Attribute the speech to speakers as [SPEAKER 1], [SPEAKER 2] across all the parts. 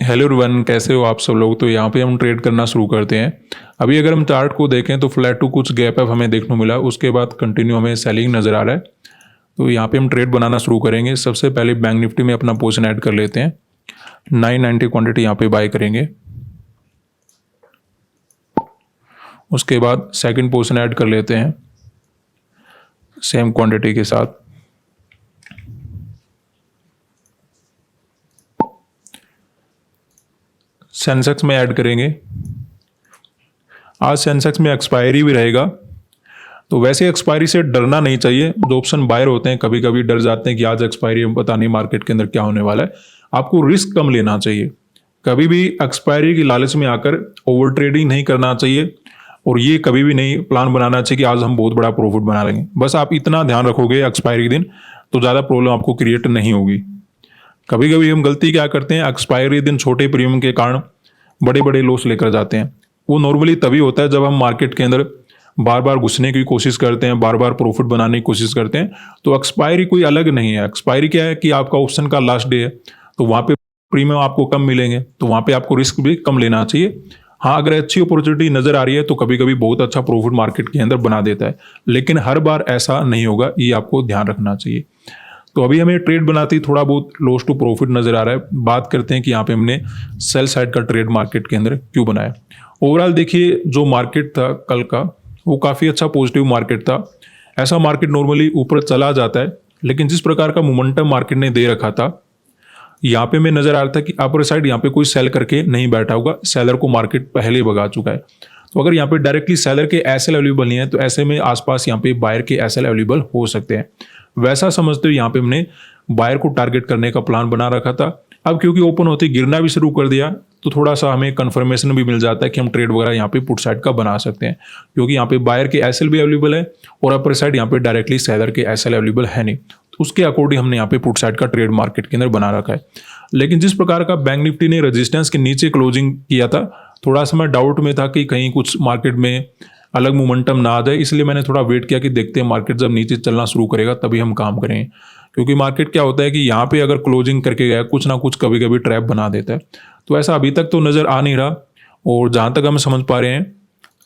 [SPEAKER 1] Hello everyone, कैसे हो आप सब लोग। तो यहाँ पे हम ट्रेड करना शुरू करते हैं। अभी अगर हम चार्ट को देखें तो फ्लैट टू कुछ गैप अप हमें देखने को मिला, उसके बाद कंटिन्यू हमें सेलिंग नज़र आ रहा है। तो यहाँ पे हम ट्रेड बनाना शुरू करेंगे। सबसे पहले बैंक निफ्टी में अपना पोजीशन ऐड कर लेते हैं। 990 क्वांटिटी यहाँ पे बाय करेंगे। उसके बाद सेकंड पोजीशन ऐड कर लेते हैं सेम क्वांटिटी के साथ। सेंसेक्स में ऐड करेंगे। आज सेंसेक्स में एक्सपायरी भी रहेगा, तो वैसे एक्सपायरी से डरना नहीं चाहिए। जो ऑप्शन बायर होते हैं कभी कभी डर जाते हैं कि आज एक्सपायरी है, पता नहीं मार्केट के अंदर क्या होने वाला है। आपको रिस्क कम लेना चाहिए। कभी भी एक्सपायरी की लालच में आकर ओवर ट्रेडिंग नहीं करना चाहिए, और ये कभी भी नहीं प्लान बनाना चाहिए कि आज हम बहुत बड़ा प्रॉफिट बना लेंगे। बस आप इतना ध्यान रखोगे एक्सपायरी के दिन, तो ज़्यादा प्रॉब्लम आपको क्रिएट नहीं होगी। कभी कभी हम गलती क्या करते हैं, एक्सपायरी दिन छोटे प्रीमियम के कारण बड़े बड़े लॉस लेकर जाते हैं। वो नॉर्मली तभी होता है जब हम मार्केट के अंदर बार बार घुसने की कोशिश करते हैं, बार बार प्रॉफिट बनाने की कोशिश करते हैं। तो एक्सपायरी कोई अलग नहीं है। एक्सपायरी क्या है कि आपका ऑप्शन का लास्ट डे है, तो वहाँ पे प्रीमियम आपको कम मिलेंगे, तो वहाँ पे आपको रिस्क भी कम लेना चाहिए। हाँ, अगर अच्छी अपॉर्चुनिटी नजर आ रही है तो कभी कभी बहुत अच्छा प्रॉफिट मार्केट के अंदर बना देता है, लेकिन हर बार ऐसा नहीं होगा, ये आपको ध्यान रखना चाहिए। तो अभी हमें ट्रेड बनाते ही थोड़ा बहुत लॉस टू प्रॉफिट नजर आ रहा है। बात करते हैं कि यहाँ पे हमने सेल साइड का ट्रेड मार्केट के अंदर क्यों बनाया। ओवरऑल देखिए, जो मार्केट था कल का वो काफ़ी अच्छा पॉजिटिव मार्केट था। ऐसा मार्केट नॉर्मली ऊपर चला जाता है, लेकिन जिस प्रकार का मोमेंटम मार्केट ने दे रखा था, यहाँ पे मैं नजर आ रहा था कि अपर साइड यहाँ पे कोई सेल करके नहीं बैठा होगा, सेलर को मार्केट पहले ही भगा चुका है। तो अगर यहाँ पे डायरेक्टली सेलर के एसएल अवेलेबल नहीं है, तो ऐसे में आसपास यहाँ पे बायर के एसएल अवेलेबल हो सकते हैं। वैसा समझते हुए यहाँ पे हमने बायर को टारगेट करने का प्लान बना रखा था। अब क्योंकि ओपन होते ही गिरना भी शुरू कर दिया, तो थोड़ा सा हमें कंफर्मेशन भी मिल जाता है कि हम ट्रेड वगैरह यहाँ पे पुट साइड का बना सकते हैं, क्योंकि यहाँ पे बायर के एसएल भी अवेलेबल है और अपर साइड यहाँ पे डायरेक्टली सेलर के एसएल अवेलेबल है नहीं। तो उसके अकॉर्डिंग हमने यहाँ पे पुट साइड का ट्रेड मार्केट के अंदर बना रखा है। लेकिन जिस प्रकार का बैंक निफ्टी ने रेजिस्टेंस के नीचे क्लोजिंग किया था, थोड़ा सा मैं डाउट में था कि कहीं कुछ मार्केट में अलग मोमेंटम ना आ जाए, इसलिए मैंने थोड़ा वेट किया कि देखते हैं मार्केट जब नीचे चलना शुरू करेगा तभी हम काम करें। क्योंकि मार्केट क्या होता है कि यहाँ पे अगर क्लोजिंग करके गया कुछ ना कुछ कभी कभी ट्रैप बना देता है। तो ऐसा अभी तक तो नज़र आ नहीं रहा, और जहाँ तक हम समझ पा रहे हैं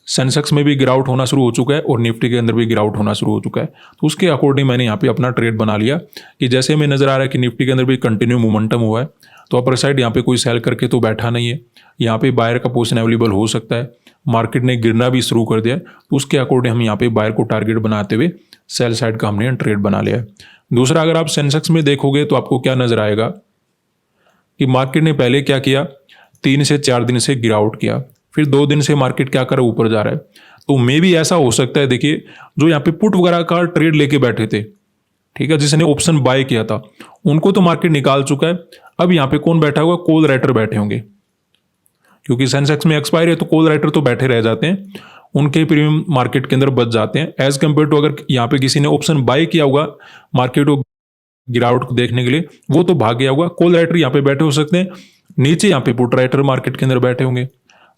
[SPEAKER 1] सेंसेक्स में भी गिरावट होना शुरू हो चुका है और निफ्टी के अंदर भी गिरावट होना शुरू हो चुका है। तो उसके अकॉर्डिंग मैंने यहाँ पे अपना ट्रेड बना लिया कि जैसे हमें नज़र आ रहा है कि निफ्टी के अंदर भी कंटिन्यू मोमेंटम हुआ है, तो अपर साइड यहाँ पे कोई सेल करके तो बैठा नहीं है, यहाँ पे बायर का पोजीशन अवेलेबल हो सकता है। मार्केट ने गिरना भी शुरू कर दिया, तो उसके अकॉर्डिंग हम यहाँ पे बायर को टारगेट बनाते हुए सेल साइड का हमने ट्रेड बना लिया है। दूसरा, अगर आप सेंसेक्स में देखोगे तो आपको क्या नजर आएगा कि मार्केट ने पहले क्या किया, 3 से 4 दिन से गिरावट किया, फिर 2 दिन से मार्केट क्या कर ऊपर जा रहा है। तो मे भी ऐसा हो सकता है, देखिए जो यहाँ पे पुट वगैरह का ट्रेड लेके बैठे थे, ठीक है, जिसने ऑप्शन बाय किया था, उनको तो मार्केट निकाल चुका है। अब यहाँ पे कौन बैठा हुआ, कॉल राइटर बैठे होंगे, क्योंकि सेंसेक्स में एक्सपायरी है तो कॉल राइटर तो बैठे रह जाते हैं, उनके प्रीमियम मार्केट के अंदर बच जाते हैं एज कंपेयर टू अगर यहाँ पे किसी ने ऑप्शन बाय किया होगा मार्केट को गिरावट को देखने के लिए, वो तो भाग गया होगा। कॉल राइटर यहाँ पे बैठे हो सकते हैं, नीचे यहाँ पे पुट राइटर मार्केट के अंदर बैठे होंगे।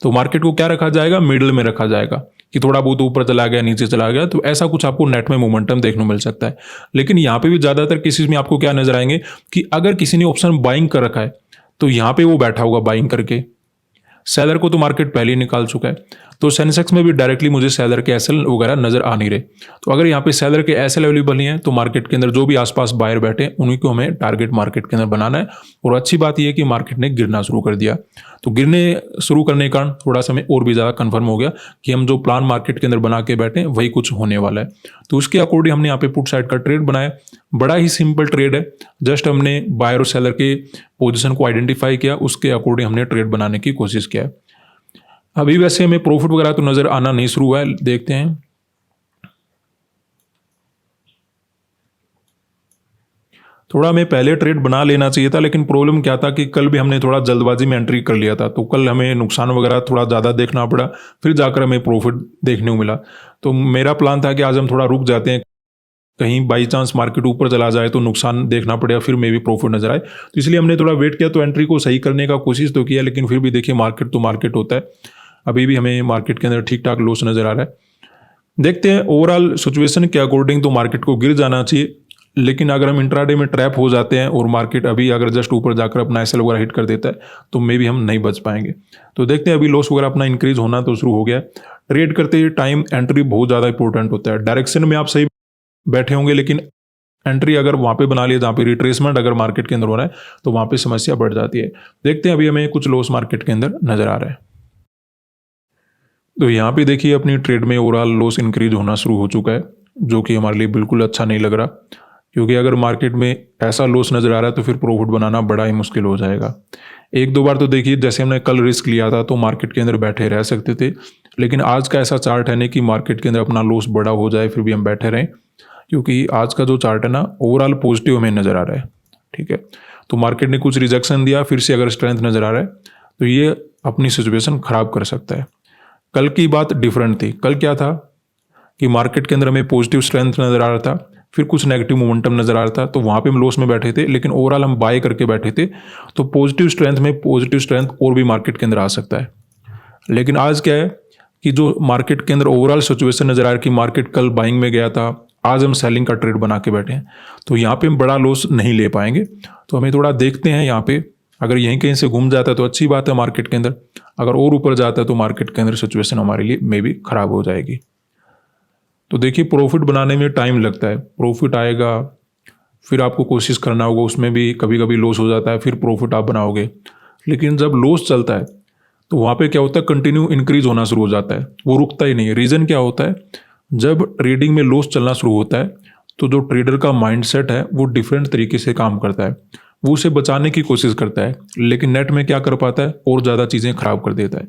[SPEAKER 1] तो मार्केट को क्या रखा जाएगा, मिडल में रखा जाएगा कि थोड़ा बहुत ऊपर चला गया नीचे चला गया, तो ऐसा कुछ आपको नेट में मोमेंटम देखने को मिल सकता है। लेकिन यहाँ पे भी ज्यादातर केसेस में आपको क्या नजर आएंगे कि अगर किसी ने ऑप्शन बाइंग कर रखा है तो यहाँ पे वो बैठा होगा बाइंग करके, सेलर को तो मार्केट पहले ही निकाल चुका है। तो सेंसेक्स में भी डायरेक्टली मुझे सेलर के एसएल वगैरह नजर आ नहीं रहे। तो अगर यहाँ पे सेलर के एसएल अवेलेबल नहीं है, तो मार्केट के अंदर जो भी आसपास बायर बैठे उन्हीं को हमें टारगेट मार्केट के अंदर बनाना है। और अच्छी बात यह है कि मार्केट ने गिरना शुरू कर दिया, तो गिरने शुरू करने के कारण थोड़ा सा हमें और भी ज़्यादा कन्फर्म हो गया कि हम जो प्लान मार्केट के अंदर बना के बैठे वही कुछ होने वाला है। तो उसके अकॉर्डिंग हमने यहाँ पे पुट साइड का ट्रेड बनाया। बड़ा ही सिंपल ट्रेड है, जस्ट हमने बायर और सेलर के पोजिशन को आइडेंटिफाई किया, उसके अकॉर्डिंग हमने ट्रेड बनाने की कोशिश किया। अभी वैसे हमें प्रॉफिट वगैरह तो नजर आना नहीं शुरू हुआ है, देखते हैं। थोड़ा हमें पहले ट्रेड बना लेना चाहिए था, लेकिन प्रॉब्लम क्या था कि कल भी हमने थोड़ा जल्दबाजी में एंट्री कर लिया था, तो कल हमें नुकसान वगैरह थोड़ा ज़्यादा देखना पड़ा, फिर जाकर हमें प्रॉफिट देखने को मिला। तो मेरा प्लान था कि आज हम थोड़ा रुक जाते हैं, कहीं बाई चांस मार्केट ऊपर चला जाए तो नुकसान देखना पड़ेगा, फिर मे भी प्रॉफिट नजर आए। तो इसलिए हमने थोड़ा वेट किया, तो एंट्री को सही करने का कोशिश तो किया, लेकिन फिर भी देखिए मार्केट तो मार्केट होता है। अभी भी हमें मार्केट के अंदर ठीक ठाक लॉस नजर आ रहा है। देखते हैं ओवरऑल सिचुएशन के अकॉर्डिंग तो मार्केट को गिर जाना चाहिए, लेकिन अगर हम इंट्राडे में ट्रैप हो जाते हैं और मार्केट अभी अगर जस्ट ऊपर जाकर अपना एसएल वगैरह हिट कर देता है तो मे भी हम नहीं बच पाएंगे। तो देखते हैं, अभी लॉस वगैरह अपना इंक्रीज होना तो शुरू हो गया है। ट्रेड करते ही टाइम एंट्री बहुत ज़्यादा इंपॉर्टेंट होता है। डायरेक्शन में आप सही बैठे होंगे, लेकिन एंट्री अगर वहाँ पे बना लिया जहाँ पे रिट्रेसमेंट अगर मार्केट के अंदर हो रहा है तो वहाँ पे समस्या बढ़ जाती है। देखते हैं, अभी हमें कुछ लॉस मार्केट के अंदर नजर आ रहा है। तो यहाँ पे देखिए अपनी ट्रेड में ओवरऑल लॉस इंक्रीज होना शुरू हो चुका है, जो कि हमारे लिए बिल्कुल अच्छा नहीं लग रहा, क्योंकि अगर मार्केट में ऐसा लॉस नज़र आ रहा है तो फिर प्रॉफिट बनाना बड़ा ही मुश्किल हो जाएगा। एक दो बार तो देखिए जैसे हमने कल रिस्क लिया था तो मार्केट के अंदर बैठे रह सकते थे, लेकिन आज का ऐसा चार्ट है नहीं कि मार्केट के अंदर अपना लॉस बड़ा हो जाए फिर भी हम बैठे रहें, क्योंकि आज का जो चार्ट है ना ओवरऑल पॉजिटिव हमें नज़र आ रहा है। ठीक है, तो मार्केट ने कुछ रिजेक्शन दिया, फिर से अगर स्ट्रेंथ नज़र आ रहा है तो ये अपनी सिचुएशन ख़राब कर सकता है। कल की बात डिफरेंट थी। कल क्या था कि मार्केट के अंदर हमें पॉजिटिव स्ट्रेंथ नज़र आ रहा था, फिर कुछ नेगेटिव मोमेंटम नज़र आ रहा था, तो वहाँ पे हम लॉस में बैठे थे, लेकिन ओवरऑल हम बाय करके बैठे थे। तो पॉजिटिव स्ट्रेंथ में पॉजिटिव स्ट्रेंथ और भी मार्केट के अंदर आ सकता है। लेकिन आज क्या है कि जो मार्केट के अंदर ओवरऑल सिचुएशन नज़र आ रहा है कि मार्केट कल बाइंग में गया था, आज हम सेलिंग का ट्रेड बना के बैठे हैं, तो यहाँ पे हम बड़ा लॉस नहीं ले पाएंगे। तो हमें थोड़ा देखते हैं यहाँ पे, अगर यहीं कहीं से घूम जाता है तो अच्छी बात है मार्केट के अंदर, अगर और ऊपर जाता है तो मार्केट के अंदर सिचुएशन हमारे लिए मे भी खराब हो जाएगी। तो देखिए प्रॉफिट बनाने में टाइम लगता है, प्रॉफिट आएगा फिर आपको कोशिश करना होगा, उसमें भी कभी कभी लॉस हो जाता है, फिर प्रॉफिट आप बनाओगे। लेकिन जब लॉस चलता है तो वहाँ पे क्या होता है, कंटिन्यू इंक्रीज होना शुरू हो जाता है, वो रुकता ही नहीं है। रीज़न क्या होता है, जब ट्रेडिंग में लॉस चलना शुरू होता है तो जो ट्रेडर का माइंडसेट है वो डिफरेंट तरीके से काम करता है, वो उसे बचाने की कोशिश करता है, लेकिन नेट में क्या कर पाता है, और ज़्यादा चीज़ें खराब कर देता है।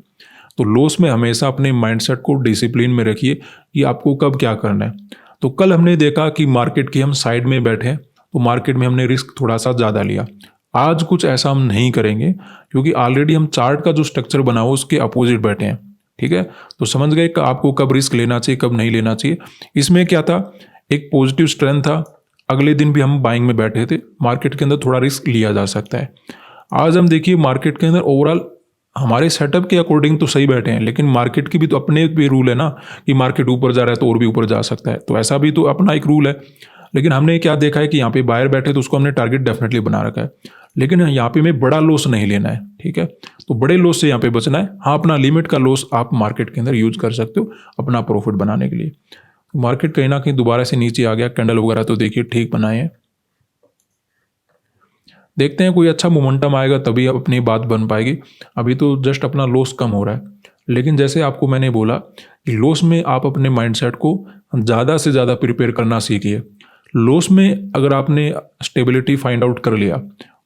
[SPEAKER 1] तो लॉस में हमेशा अपने माइंडसेट को डिसिप्लिन में रखिए कि आपको कब क्या करना है। तो कल हमने देखा कि मार्केट की हम साइड में बैठे हैं तो मार्केट में हमने रिस्क थोड़ा सा ज़्यादा लिया। आज कुछ ऐसा हम नहीं करेंगे, क्योंकि ऑलरेडी हम चार्ट का जो स्ट्रक्चर बना हो उसके अपोजिट बैठे हैं। ठीक है, तो समझ गए कि आपको कब रिस्क लेना चाहिए कब नहीं लेना चाहिए। इसमें क्या था, एक पॉजिटिव स्ट्रेंथ था, अगले दिन भी हम बाइंग में बैठे थे, मार्केट के अंदर थोड़ा रिस्क लिया जा सकता है। आज हम देखिए मार्केट के अंदर ओवरऑल हमारे सेटअप के अकॉर्डिंग तो सही बैठे हैं, लेकिन मार्केट की भी तो अपने भी रूल है ना कि मार्केट ऊपर जा रहा है तो और भी ऊपर जा सकता है, तो ऐसा भी तो अपना एक रूल है। लेकिन हमने क्या देखा है कि यहाँ पे बायर बैठे तो उसको हमने टारगेट डेफिनेटली बना रखा है, लेकिन यहाँ पे हमें बड़ा लॉस नहीं लेना है। ठीक है, तो बड़े लॉस से यहाँ पे बचना है। हाँ, अपना लिमिट का लॉस आप मार्केट के अंदर यूज कर सकते हो अपना प्रॉफिट बनाने के लिए। मार्केट कहीं ना कहीं दोबारा से नीचे आ गया, कैंडल वगैरह तो देखिए ठीक बनाए हैं। देखते हैं कोई अच्छा मोमेंटम आएगा तभी अब अपनी बात बन पाएगी। अभी तो जस्ट अपना लॉस कम हो रहा है, लेकिन जैसे आपको मैंने बोला कि लॉस में आप अपने माइंडसेट को ज़्यादा से ज़्यादा प्रिपेयर करना सीखिए। लॉस में अगर आपने स्टेबिलिटी फाइंड आउट कर लिया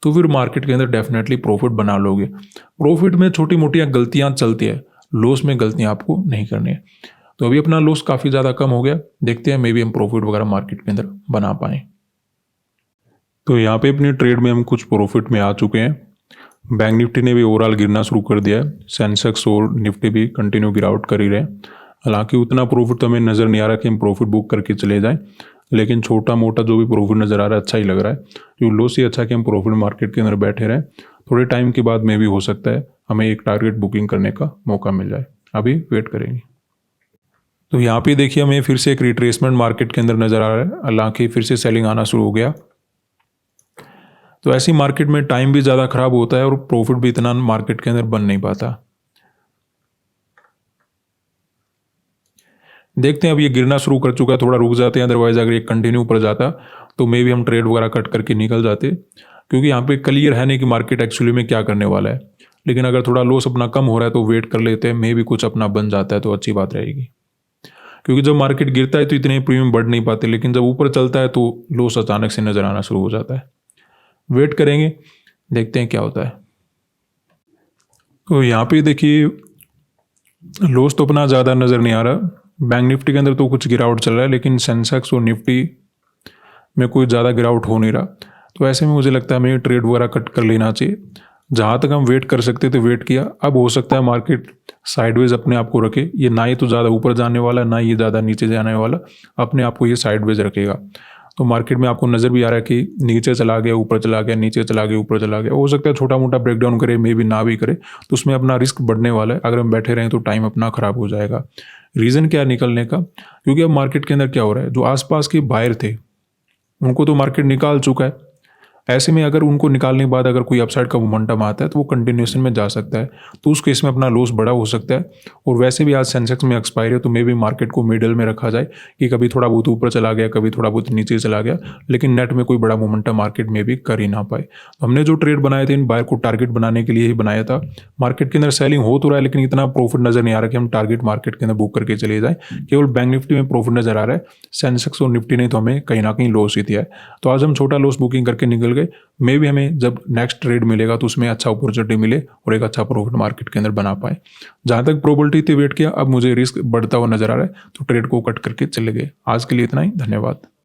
[SPEAKER 1] तो फिर मार्केट के अंदर डेफिनेटली प्रॉफिट बना लोगे। प्रॉफिट में छोटी मोटी गलतियाँ चलती है, लॉस में गलतियाँ आपको नहीं करनी है। तो अभी अपना लॉस काफ़ी ज़्यादा कम हो गया, देखते हैं मे बी हम प्रॉफिट वगैरह मार्केट के अंदर बना पाएँ। तो यहाँ पे अपनी ट्रेड में हम कुछ प्रॉफिट में आ चुके हैं। बैंक निफ्टी ने भी ओवरऑल गिरना शुरू कर दिया है, सेंसेक्स और निफ्टी भी कंटिन्यू गिरावट कर ही रहे हैं। हालांकि उतना प्रॉफिट तो हमें नज़र नहीं आ रहा कि हम प्रॉफिट बुक करके चले जाएं, लेकिन छोटा मोटा जो भी प्रॉफिट नज़र आ रहा है अच्छा ही लग रहा है। जो लॉस ही अच्छा कि हम प्रॉफिट मार्केट के अंदर बैठे रहें, थोड़े टाइम के बाद में भी हो सकता है हमें एक टारगेट बुकिंग करने का मौका मिल जाए, अभी वेट करेंगे। तो यहाँ पे देखिए हमें फिर से एक रिट्रेसमेंट मार्केट के अंदर नज़र आ रहा है, हालांकि फिर से सेलिंग आना शुरू हो गया। तो ऐसी मार्केट में टाइम भी ज़्यादा खराब होता है और प्रॉफिट भी इतना मार्केट के अंदर बन नहीं पाता। देखते हैं, अब ये गिरना शुरू कर चुका है, थोड़ा रुक जाते हैं, अदरवाइज अगर ये कंटिन्यू ऊपर जाता तो मे भी हम ट्रेड वगैरह कट करके निकल जाते, क्योंकि यहाँ पे क्लियर है नहीं कि मार्केट एक्चुअली में क्या करने वाला है। लेकिन अगर थोड़ा लॉस अपना कम हो रहा है तो वेट कर लेते हैं, मे भी कुछ अपना बन जाता है तो अच्छी बात रहेगी। क्योंकि जब मार्केट गिरता है तो इतने प्रीमियम बढ़ नहीं पाते, लेकिन जब ऊपर चलता है तो लॉस अचानक से नज़र आना शुरू हो जाता है। वेट करेंगे, देखते हैं क्या होता है। तो यहाँ पे देखिए लॉस तो अपना ज़्यादा नज़र नहीं आ रहा। बैंक निफ्टी के अंदर तो कुछ गिरावट चल रहा है, लेकिन सेंसेक्स और निफ्टी में कोई ज़्यादा गिरावट हो नहीं रहा। तो ऐसे में मुझे लगता है हमें ट्रेड वगैरह कट कर लेना चाहिए। जहाँ तक हम वेट कर सकते थे वेट किया, अब हो सकता है मार्केट साइडवेज अपने आप को रखे, ये ना ही तो ज़्यादा ऊपर जाने वाला ना ये ज़्यादा नीचे जाने वाला, अपने आप को ये साइडवेज रखेगा। तो मार्केट में आपको नज़र भी आ रहा है कि नीचे चला गया ऊपर चला गया, नीचे चला गया ऊपर चला गया। हो सकता है छोटा मोटा ब्रेकडाउन करे, मे भी ना भी करे, तो उसमें अपना रिस्क बढ़ने वाला है। अगर हम बैठे रहें तो टाइम अपना खराब हो जाएगा। रीज़न क्या है निकलने का, क्योंकि अब मार्केट के अंदर क्या हो रहा है, जो आसपास के बायर थे उनको तो मार्केट निकाल चुका है। ऐसे में अगर उनको निकालने के बाद अगर कोई अपसाइड का मोमेंटम आता है तो वो कंटिन्यूएशन में जा सकता है, तो उस केस में अपना लॉस बड़ा हो सकता है। और वैसे भी आज सेंसेक्स में एक्सपायरी है, तो मे भी मार्केट को मिडल में रखा जाए कि कभी थोड़ा बहुत ऊपर चला गया, कभी थोड़ा बहुत नीचे चला गया, लेकिन नेट में कोई बड़ा मोमेंटम मार्केट में भी कर ही ना पाए। तो हमने जो ट्रेड बनाए थे इन बायर को टारगेट बनाने के लिए ही बनाया था। मार्केट के अंदर सेलिंग हो तो रहा है, लेकिन इतना प्रॉफिट नजर नहीं आ रहा कि हम टारगेट मार्केट के अंदर बुक करके चले जाए। केवल बैंक निफ्टी में प्रॉफिट नजर आ रहा है, सेंसेक्स और निफ्टी ने तो हमें कहीं ना कहीं लॉस ही दिया है। तो आज हम छोटा लॉस बुकिंग करके निकल गए। मे भी हमें जब नेक्स्ट ट्रेड मिलेगा तो उसमें अच्छा अपॉर्चुनिटी मिले और एक अच्छा प्रॉफिट मार्केट के अंदर बना पाए। जहां तक प्रोबेबिलिटी थी वेट किया, अब मुझे रिस्क बढ़ता हुआ नजर आ रहा है, तो ट्रेड को कट करके चले गए। आज के लिए इतना ही, धन्यवाद।